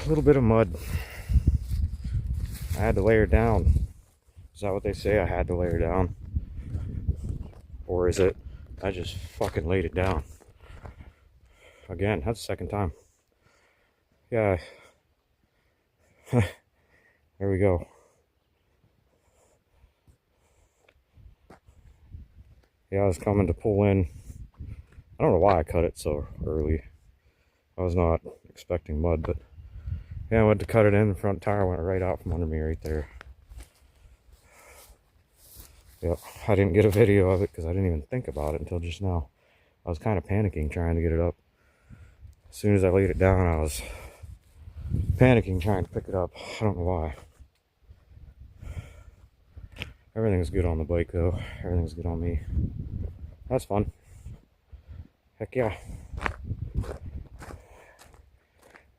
little bit of mud. I had to lay her down. Is that what they say? I had to lay her down? Or is it I just fucking laid it down? Again, that's the second time. Yeah. There we go. Yeah, I was coming to pull in. I don't know why I cut it so early. I was not expecting mud, but yeah, I went to cut it in. The front tire went right out from under me right there. Yep, I didn't get a video of it because I didn't even think about it until just now. I was kind of panicking trying to get it up. As soon as I laid it down, I was panicking trying to pick it up. I don't know why. Everything's good on the bike though. Everything's good on me. That's fun. Heck yeah.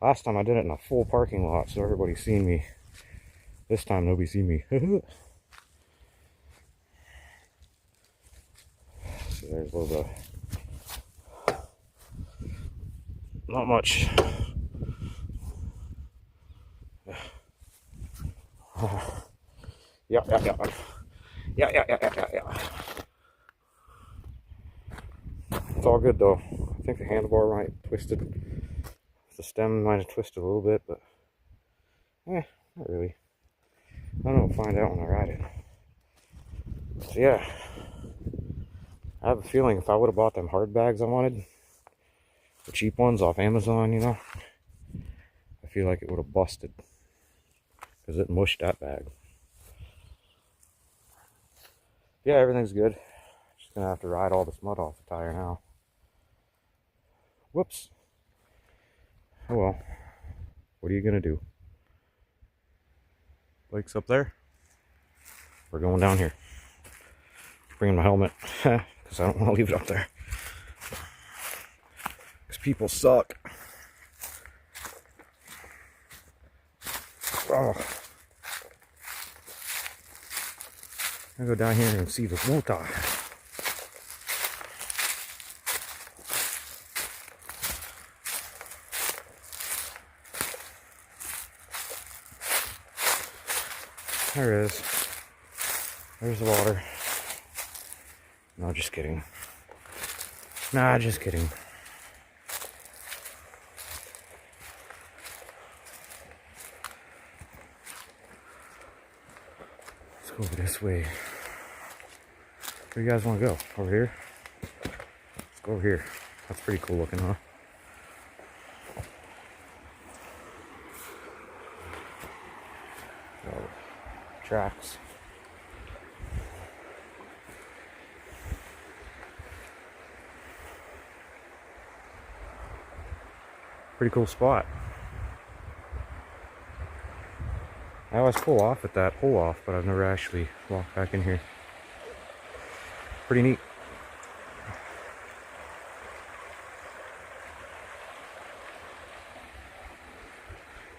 Last time I did it in a full parking lot, so everybody's seen me. This time nobody seen me. So there's a little bit. Not much. Yeah. It's all good though. I think the handlebar might have twisted. The stem might have twisted a little bit, but not really. I don't know, we'll find out when I ride it. So yeah, I have a feeling if I would have bought them hard bags I wanted, the cheap ones off Amazon, you know, I feel like it would have busted because it mushed that bag. Yeah, everything's good. Just gonna have to ride all this mud off the tire now. Whoops. Oh well, what are you gonna do? Bike's up there. We're going down here. Bringing my helmet because I don't want to leave it up there. Because people suck. Oh. I'm gonna go down here and see the water. There it is. There's the water. No, just kidding. Nah, just kidding. Let's go over this way. Where do you guys want to go? Over here? Let's go over here. That's pretty cool looking, huh? Oh, tracks. Pretty cool spot. I always pull off at that pull off, but I've never actually walked back in here. Pretty neat.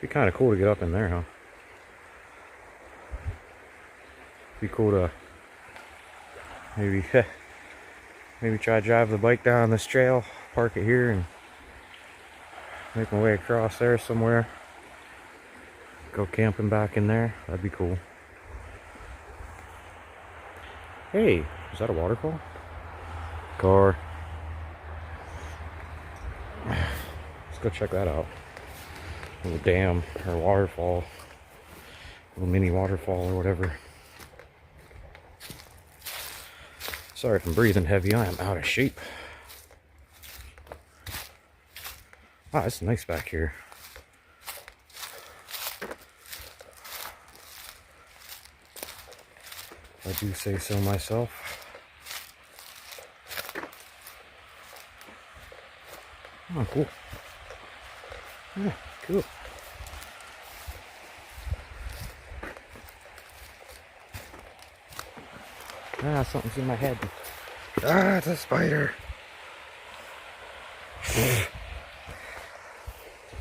Be kind of cool to get up in there, huh? Be cool to maybe try to drive the bike down this trail, park it here, and make my way across there somewhere. Go camping back in there. That'd be cool. Hey, is that a waterfall? Car. Let's go check that out. A little dam or waterfall. A little mini waterfall or whatever. Sorry if I'm breathing heavy. I am out of shape. Wow, it's nice back here. I do say so myself. Oh, cool. Yeah, cool. Ah, something's in my head. Ah, it's a spider.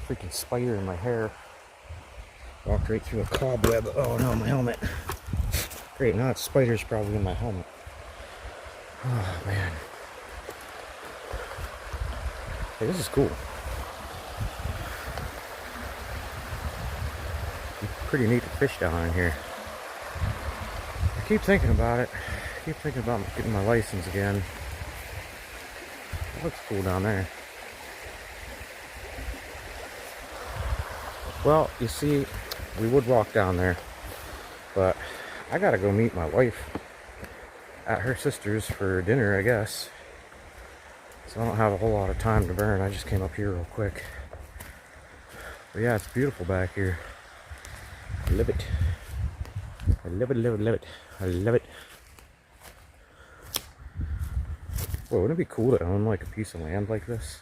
Freaking spider in my hair. Walked right through a cobweb. Oh no, my helmet. Great, now that spider's probably in my helmet. Oh man. Hey, this is cool. pretty neat to fish down in here. I keep thinking about it. I keep thinking about getting my license again. It looks cool down there. Well, you see, we would walk down there, but I gotta go meet my wife at her sister's for dinner, I guess. So I don't have a whole lot of time to burn. I just came up here real quick. But yeah, it's beautiful back here. I love it. I love it, love it, love it. I love it. Whoa, wouldn't it be cool to own like a piece of land like this?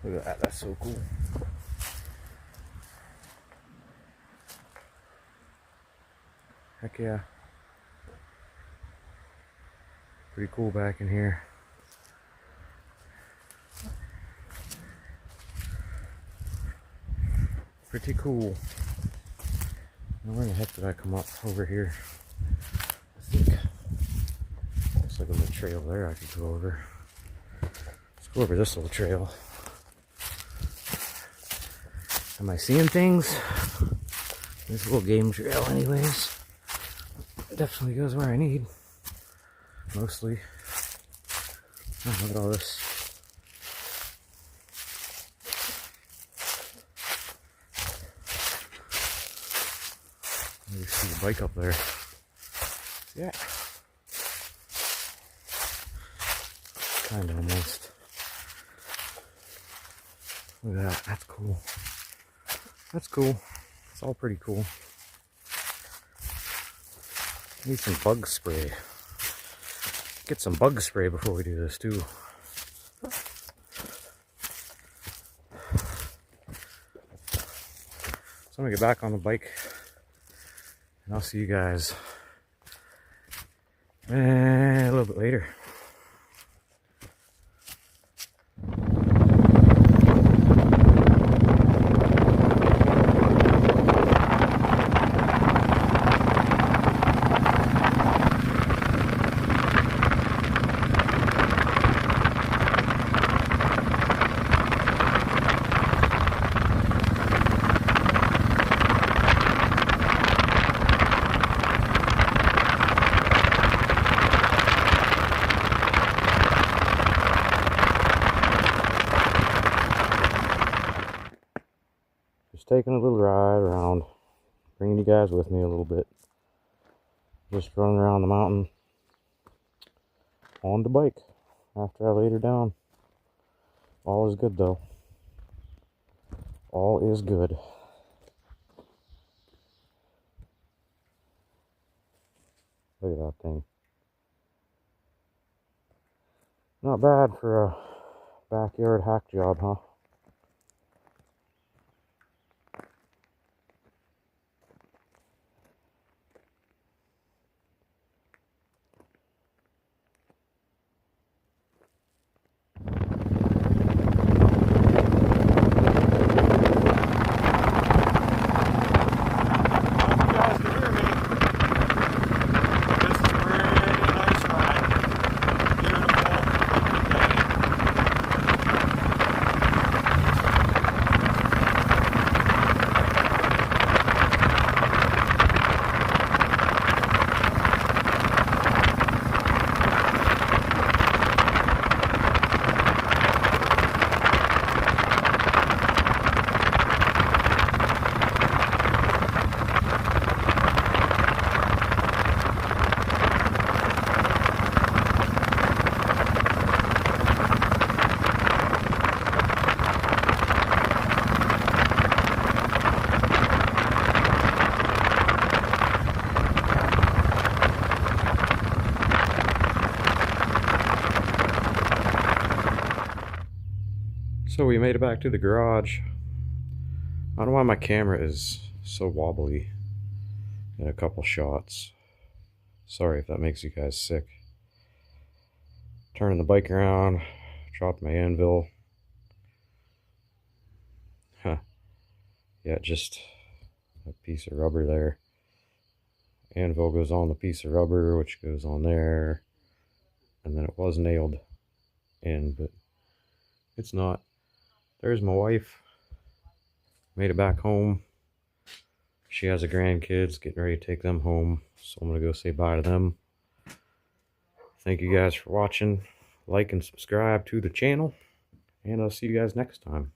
Look at that, that's so cool. Heck yeah. Pretty cool back in here. Pretty cool. Now where in the heck did I come up over here? I think looks like a little trail there I could go over. Let's go over this little trail. Am I seeing things? This little game trail anyways. It definitely goes where I need. Mostly. Oh, look at all this. You see the bike up there. Yeah. Kind of almost. Look at that. That's cool. That's cool. It's all pretty cool. Need some bug spray. Get some bug spray before we do this too. So I'm gonna get back on the bike and I'll see you guys a little bit later. Just taking a little ride around, bringing you guys with me a little bit. Just running around the mountain on the bike after I laid her down. All is good though. All is good. Look at that thing. Not bad for a backyard hack job, huh? So we made it back to the garage. I don't know why my camera is so wobbly in a couple shots. Sorry if that makes you guys sick. Turning the bike around, dropped my anvil. Huh. Yeah, just a piece of rubber there. Anvil goes on the piece of rubber, which goes on there. And then it was nailed in, but it's not. There's my wife. Made it back home. She has a grandkids, getting ready to take them home. So I'm going to go say bye to them. Thank you guys for watching. Like and subscribe to the channel. And I'll see you guys next time.